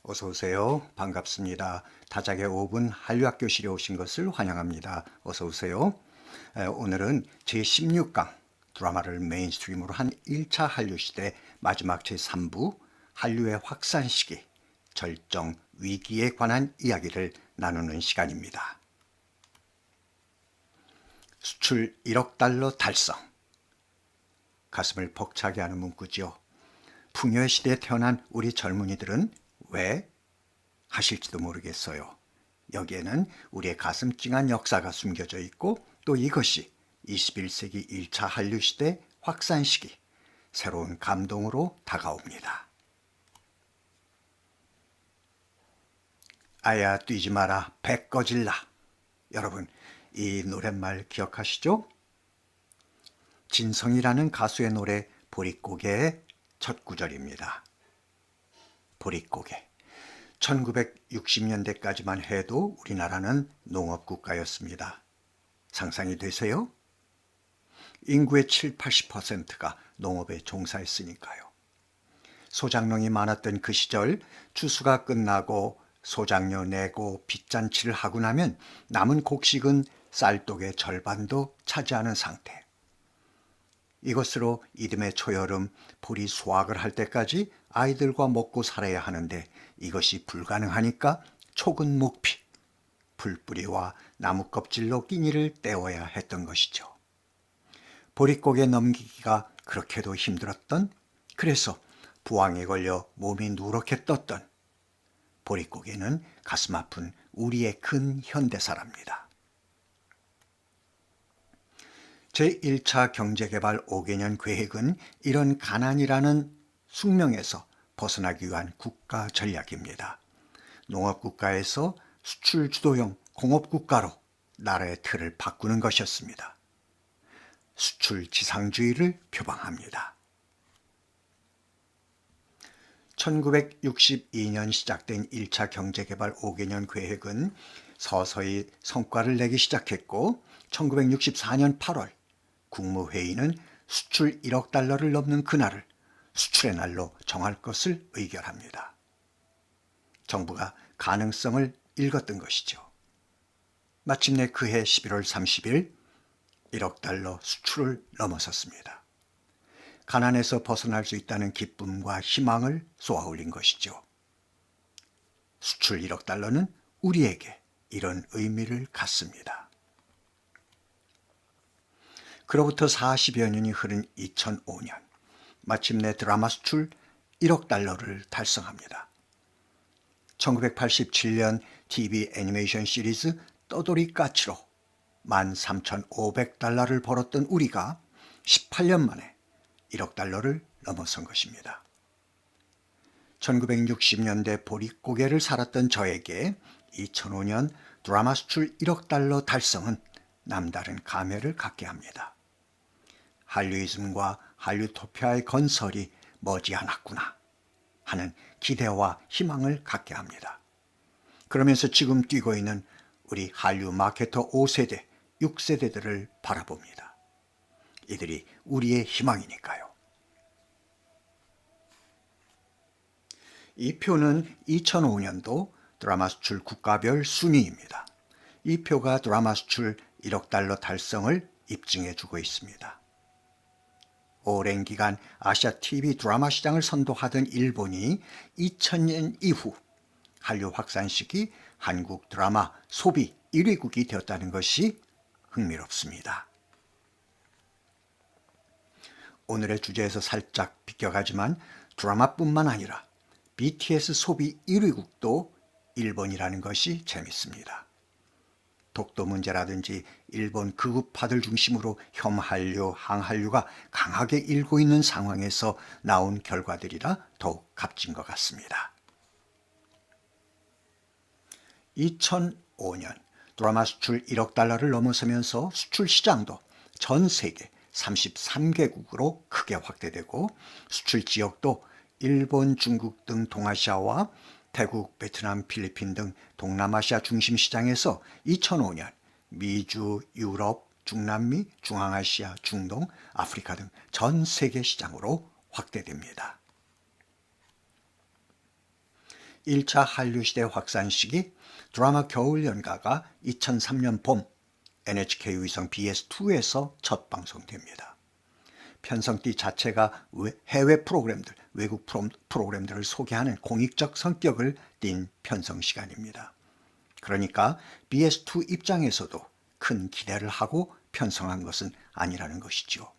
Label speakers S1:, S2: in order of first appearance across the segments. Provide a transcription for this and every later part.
S1: 어서 오세요. 반갑습니다. 다작의 5분 한류학교실에 오신 것을 환영합니다. 어서 오세요. 오늘은 제16강 드라마를 메인스트림으로 한 1차 한류시대 마지막 제3부 한류의 확산 시기, 절정, 위기에 관한 이야기를 나누는 시간입니다. 수출 1억 달러 달성. 가슴을 벅차게 하는 문구지요. 풍요의 시대에 태어난 우리 젊은이들은 왜 하실지도 모르겠어요. 여기에는 우리의 가슴 찡한 역사가 숨겨져 있고 또 이것이 21세기 1차 한류 시대 확산 시기, 새로운 감동으로 다가옵니다. 아야 뛰지 마라 배 꺼질라. 여러분 이 노랫말 기억하시죠? 진성이라는 가수의 노래 보릿고개의 첫 구절입니다. 보릿고개. 1960년대까지만 해도 우리나라는 농업국가였습니다. 상상이 되세요? 인구의 7, 80%가 농업에 종사했으니까요. 소작농이 많았던 그 시절 추수가 끝나고 소작료 내고 빚잔치를 하고 나면 남은 곡식은 쌀독의 절반도 차지하는 상태. 이것으로 이듬해 초여름 보리 수확을 할 때까지 아이들과 먹고 살아야 하는데 이것이 불가능하니까 촉은 목피, 풀뿌리와 나무 껍질로 끼니를 때워야 했던 것이죠. 보릿고개 넘기기가 그렇게도 힘들었던, 그래서 부항에 걸려 몸이 누렇게 떴던 보릿고개는 가슴 아픈 우리의 근 현대사랍니다. 제1차 경제개발 5개년 계획은 이런 가난이라는 숙명에서 벗어나기 위한 국가 전략입니다. 농업국가에서 수출 주도형 공업국가로 나라의 틀을 바꾸는 것이었습니다. 수출 지상주의를 표방합니다. 1962년 시작된 1차 경제개발 5개년 계획은 서서히 성과를 내기 시작했고 1964년 8월 국무회의는 수출 1억 달러를 넘는 그날을 수출의 날로 정할 것을 의결합니다. 정부가 가능성을 읽었던 것이죠. 마침내 그해 11월 30일 1억 달러 수출을 넘어섰습니다. 가난에서 벗어날 수 있다는 기쁨과 희망을 쏘아올린 것이죠. 수출 1억 달러는 우리에게 이런 의미를 갖습니다. 그로부터 40여 년이 흐른 2005년, 마침내 드라마 수출 1억 달러를 달성합니다. 1987년 TV 애니메이션 시리즈 떠돌이 까치로 13,500달러를 벌었던 우리가 18년 만에 1억 달러를 넘어선 것입니다. 1960년대 보릿고개를 살았던 저에게 2005년 드라마 수출 1억 달러 달성은 남다른 감회를 갖게 합니다. 한류이즘과 한류토피아의 건설이 머지않았구나 하는 기대와 희망을 갖게 합니다. 그러면서 지금 뛰고 있는 우리 한류 마케터 5세대, 6세대들을 바라봅니다. 이들이 우리의 희망이니까요. 이 표는 2005년도 드라마 수출 국가별 순위입니다. 이 표가 드라마 수출 1억 달러 달성을 입증해 주고 있습니다. 오랜 기간 아시아 TV 드라마 시장을 선도하던 일본이 2000년 이후 한류 확산 시기 한국 드라마 소비 1위국이 되었다는 것이 흥미롭습니다. 오늘의 주제에서 살짝 비껴가지만 드라마뿐만 아니라 BTS 소비 1위국도 일본이라는 것이 재밌습니다. 독도 문제라든지 일본 극우파들 중심으로 혐한류, 항한류가 강하게 일고 있는 상황에서 나온 결과들이라 더욱 값진 것 같습니다. 2005년 드라마 수출 1억 달러를 넘어서면서 수출 시장도 전 세계 33개국으로 크게 확대되고 수출 지역도 일본, 중국 등 동아시아와 태국, 베트남, 필리핀 등 동남아시아 중심 시장에서 2005년 미주, 유럽, 중남미, 중앙아시아, 중동, 아프리카 등 전 세계 시장으로 확대됩니다. 1차 한류시대 확산시기 드라마 겨울연가가 2003년 봄 NHK 위성 BS2에서 첫 방송됩니다. 편성띠 자체가 해외 프로그램들, 외국 프로그램들을 소개하는 공익적 성격을 띤 편성 시간입니다. 그러니까 BS2 입장에서도 큰 기대를 하고 편성한 것은 아니라는 것이죠.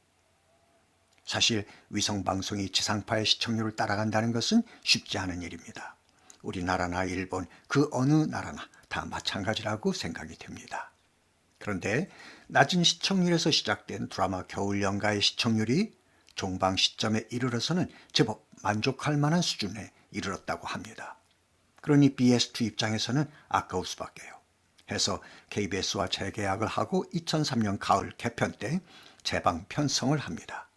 S1: 사실 위성방송이 지상파의 시청률을 따라간다는 것은 쉽지 않은 일입니다. 우리나라나 일본, 그 어느 나라나 다 마찬가지라고 생각이 됩니다. 그런데 낮은 시청률에서 시작된 드라마 겨울연가의 시청률이 종방 시점에 이르러서는 제법 만족할 만한 수준에 이르렀다고 합니다. 그러니 BS2 입장에서는 아까울 수밖에요. 해서 KBS와 재계약을 하고 2003년 가을 개편 때 재방 편성을 합니다.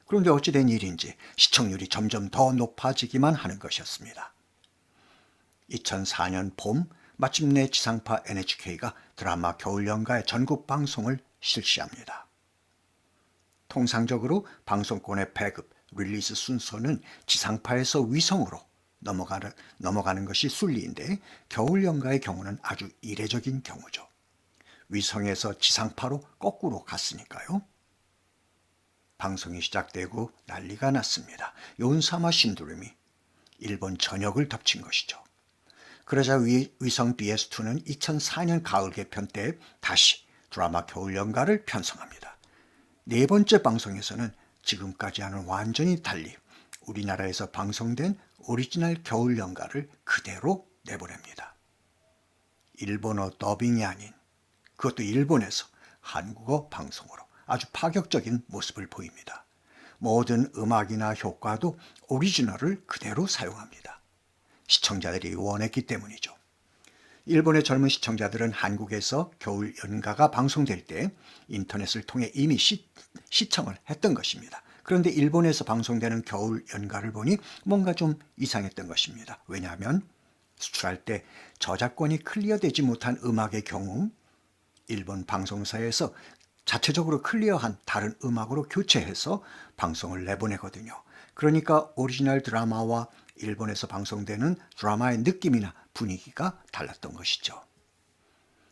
S1: 그런데 어찌된 일인지 시청률이 점점 더 높아지기만 하는 것이었습니다. 2004년 봄 마침내 지상파 NHK가 드라마 겨울연가의 전국 방송을 실시합니다. 통상적으로 방송권의 배급, 릴리즈 순서는 지상파에서 위성으로 넘어가는 것이 순리인데 겨울연가의 경우는 아주 이례적인 경우죠. 위성에서 지상파로 거꾸로 갔으니까요. 방송이 시작되고 난리가 났습니다. 요은사마 신드롬이 일본 전역을 덮친 것이죠. 그러자 위성 BS2는 2004년 가을 개편 때 다시 드라마 겨울연가를 편성합니다. 네 번째 방송에서는 지금까지와는 완전히 달리 우리나라에서 방송된 오리지널 겨울연가를 그대로 내보냅니다. 일본어 더빙이 아닌, 그것도 일본에서 한국어 방송으로 아주 파격적인 모습을 보입니다. 모든 음악이나 효과도 오리지널을 그대로 사용합니다. 시청자들이 원했기 때문이죠. 일본의 젊은 시청자들은 한국에서 겨울연가가 방송될 때 인터넷을 통해 이미 시청을 했던 것입니다. 그런데 일본에서 방송되는 겨울연가를 보니 뭔가 좀 이상했던 것입니다. 왜냐하면 수출할 때 저작권이 클리어되지 못한 음악의 경우 일본 방송사에서 자체적으로 클리어한 다른 음악으로 교체해서 방송을 내보내거든요. 그러니까 오리지널 드라마와 일본에서 방송되는 드라마의 느낌이나 분위기가 달랐던 것이죠.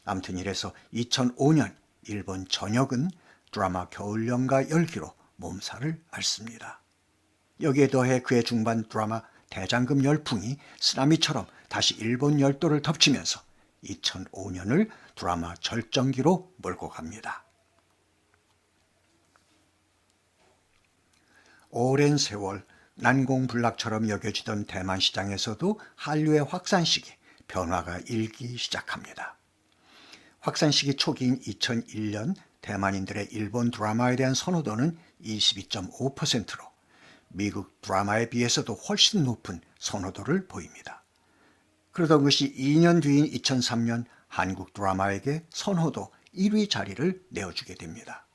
S1: 아무튼 이래서 2005년 일본 전역은 드라마 겨울연가 열기로 몸살을 앓습니다. 여기에 더해 그해 중반 드라마 대장금 열풍이 쓰나미처럼 다시 일본 열도를 덮치면서 2005년을 드라마 절정기로 몰고 갑니다. 오랜 세월 난공불락처럼 여겨지던 대만 시장에서도 한류의 확산시기, 변화가 일기 시작합니다. 확산시기 초기인 2001년 대만인들의 일본 드라마에 대한 선호도는 22.5%로 미국 드라마에 비해서도 훨씬 높은 선호도를 보입니다. 그러던 것이 2년 뒤인 2003년 한국 드라마에게 선호도 1위 자리를 내어주게 됩니다.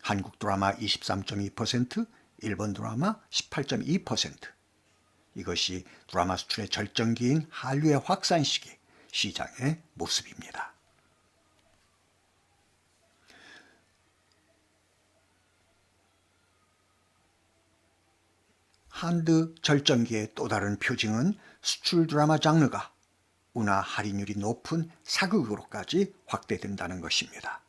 S1: 한국 드라마 23.2%, 일본 드라마 18.2%. 이것이 드라마 수출의 절정기인 한류의 확산 시기, 시장의 모습입니다. 한드 절정기의 또 다른 표징은 수출 드라마 장르가 운하 할인율이 높은 사극으로까지 확대된다는 것입니다.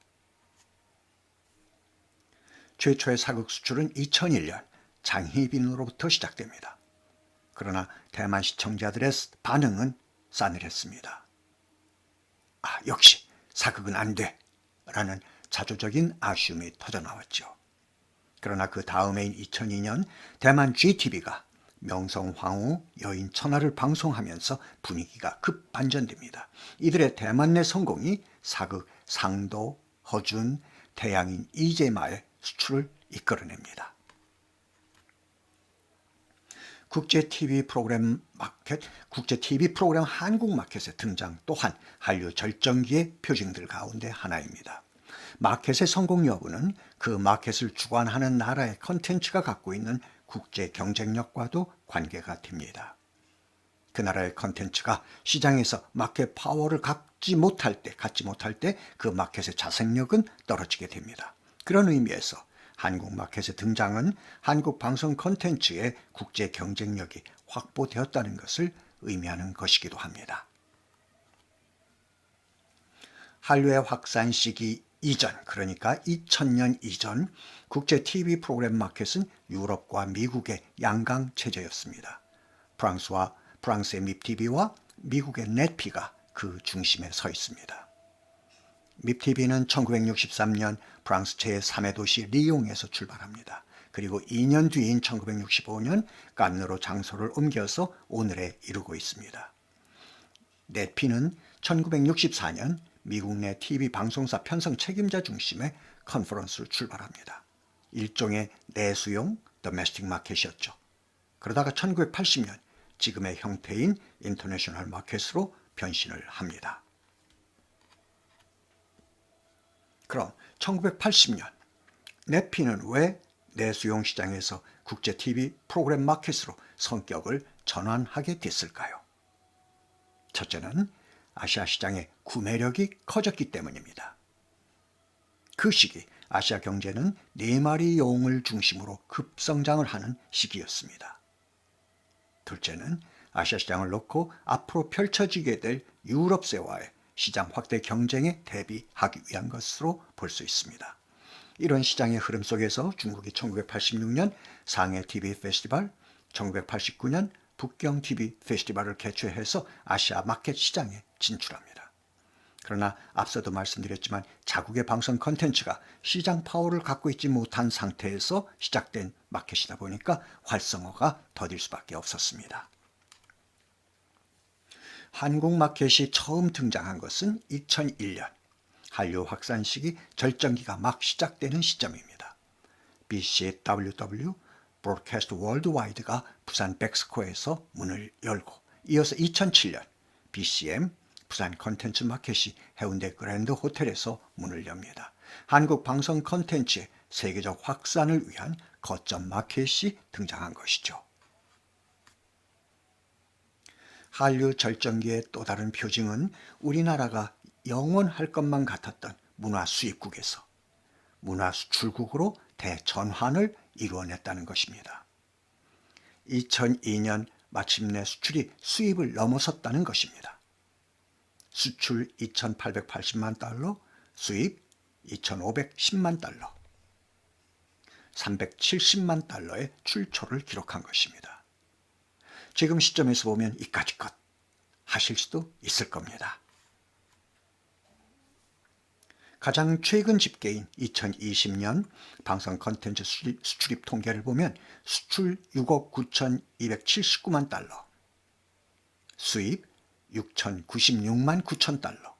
S1: 최초의 사극 수출은 2001년 장희빈으로부터 시작됩니다. 그러나 대만 시청자들의 반응은 싸늘했습니다. 역시 사극은 안 돼! 라는 자조적인 아쉬움이 터져나왔죠. 그러나 그 다음해인 2002년 대만 GTV가 명성황후 여인 천하를 방송하면서 분위기가 급반전됩니다. 이들의 대만 내 성공이 사극 상도, 허준, 태양인 이재마의 수출을 이끌어냅니다. 국제 TV 프로그램 한국 마켓의 등장 또한 한류 절정기의 표징들 가운데 하나입니다. 마켓의 성공 여부는 그 마켓을 주관하는 나라의 컨텐츠가 갖고 있는 국제 경쟁력과도 관계가 됩니다. 그 나라의 컨텐츠가 시장에서 마켓 파워를 갖지 못할 때 그 마켓의 자생력은 떨어지게 됩니다. 그런 의미에서 한국 마켓의 등장은 한국 방송 컨텐츠의 국제 경쟁력이 확보되었다는 것을 의미하는 것이기도 합니다. 한류의 확산 시기 이전, 그러니까 2000년 이전 국제 TV 프로그램 마켓은 유럽과 미국의 양강 체제였습니다. 프랑스의 밉TV와 미국의 넷피가 그 중심에 서 있습니다. 밉TV는 1963년 프랑스 제3의 도시 리옹에서 출발합니다. 그리고 2년 뒤인 1965년 깐느로 장소를 옮겨서 오늘에 이르고 있습니다. 넷피는 1964년 미국 내 TV 방송사 편성 책임자 중심의 컨퍼런스를 출발합니다. 일종의 내수용 도메스틱 마켓이었죠. 그러다가 1980년 지금의 형태인 인터내셔널 마켓으로 변신을 합니다. 그럼 1980년 넷피는 왜 내수용 시장에서 국제 TV 프로그램 마켓으로 성격을 전환하게 됐을까요? 첫째는 아시아 시장의 구매력이 커졌기 때문입니다. 그 시기 아시아 경제는 4마리 용을 중심으로 급성장을 하는 시기였습니다. 둘째는 아시아 시장을 놓고 앞으로 펼쳐지게 될 유럽세와의 시장 확대 경쟁에 대비하기 위한 것으로 볼 수 있습니다. 이런 시장의 흐름 속에서 중국이 1986년 상해 TV 페스티벌, 1989년 북경 TV 페스티벌을 개최해서 아시아 마켓 시장에 진출합니다. 그러나 앞서도 말씀드렸지만 자국의 방송 콘텐츠가 시장 파워를 갖고 있지 못한 상태에서 시작된 마켓이다 보니까 활성화가 더딜 수밖에 없었습니다. 한국 마켓이 처음 등장한 것은 2001년 한류 확산 시기 절정기가 막 시작되는 시점입니다. BCWW 브로드캐스트 월드와이드가 부산 백스코에서 문을 열고 이어서 2007년 BCM 부산 컨텐츠 마켓이 해운대 그랜드 호텔에서 문을 엽니다. 한국 방송 컨텐츠의 세계적 확산을 위한 거점 마켓이 등장한 것이죠. 한류 절정기의 또 다른 표징은 우리나라가 영원할 것만 같았던 문화 수입국에서 문화 수출국으로 대전환을 이루어냈다는 것입니다. 2002년 마침내 수출이 수입을 넘어섰다는 것입니다. 수출 2,880만 달러, 수입 2,510만 달러, 370만 달러의 출처를 기록한 것입니다. 지금 시점에서 보면 이까짓 것 하실 수도 있을 겁니다. 가장 최근 집계인 2020년 방송 컨텐츠 수출입 통계를 보면 수출 6억 9,279만 달러, 수입 6,096만 9천 달러,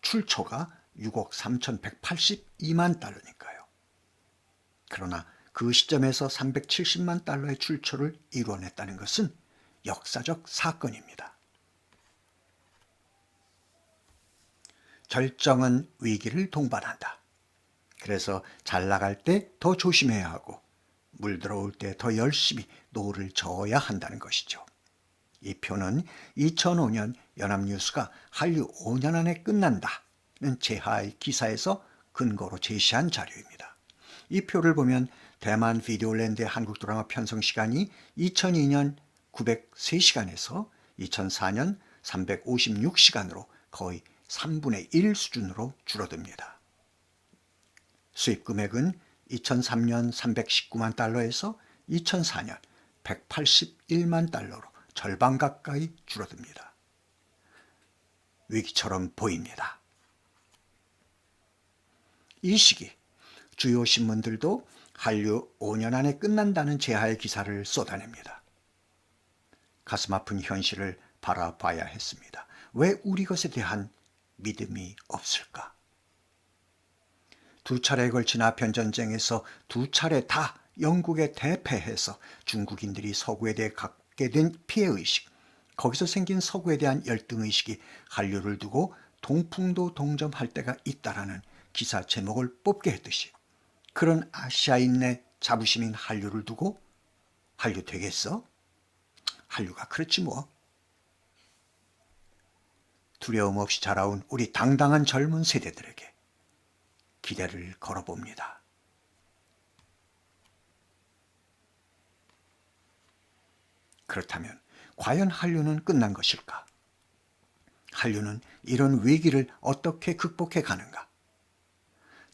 S1: 출처가 6억 3,182만 달러니까요. 그러나 그 시점에서 370만 달러의 출처를 이루어냈다는 것은 역사적 사건입니다. 절정은 위기를 동반한다. 그래서 잘 나갈 때 더 조심해야 하고 물 들어올 때 더 열심히 노를 저어야 한다는 것이죠. 이 표는 2005년 연합뉴스가 한류 5년 안에 끝난다는 제하의 기사에서 근거로 제시한 자료입니다. 이 표를 보면 대만 비디오랜드의 한국 드라마 편성 시간이 2002년 903시간에서 2004년 356시간으로 거의 3분의 1 수준으로 줄어듭니다. 수입 금액은 2003년 319만 달러에서 2004년 181만 달러로 절반 가까이 줄어듭니다. 위기처럼 보입니다. 이 시기 주요 신문들도 한류 5년 안에 끝난다는 제하의 기사를 쏟아냅니다. 가슴 아픈 현실을 바라봐야 했습니다. 왜 우리 것에 대한 믿음이 없을까? 2차례에 걸친 아편전쟁에서 2차례 다 영국에 대패해서 중국인들이 서구에 대해 갖게 된 피해의식, 거기서 생긴 서구에 대한 열등의식이 한류를 두고 동풍도 동점할 때가 있다라는 기사 제목을 뽑게 했듯이 그런 아시아인의 자부심인 한류를 두고 한류 되겠어? 한류가 그렇지 뭐. 두려움 없이 자라온 우리 당당한 젊은 세대들에게 기대를 걸어봅니다. 그렇다면 과연 한류는 끝난 것일까? 한류는 이런 위기를 어떻게 극복해 가는가?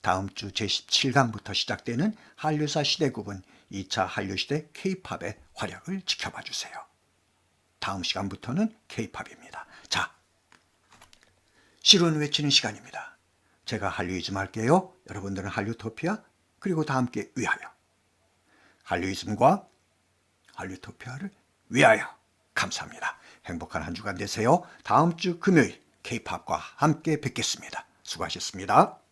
S1: 다음 주 제17강부터 시작되는 한류사 시대국은 2차 한류시대 K-팝의 활약을 지켜봐 주세요. 다음 시간부터는 K-팝입니다. 자, 실은 외치는 시간입니다. 제가 한류이즘 할게요. 여러분들은 한류토피아, 그리고 다 함께 위하여. 한류이즘과 한류토피아를 위하여. 감사합니다. 행복한 한 주간 되세요. 다음 주 금요일 K-팝과 함께 뵙겠습니다. 수고하셨습니다.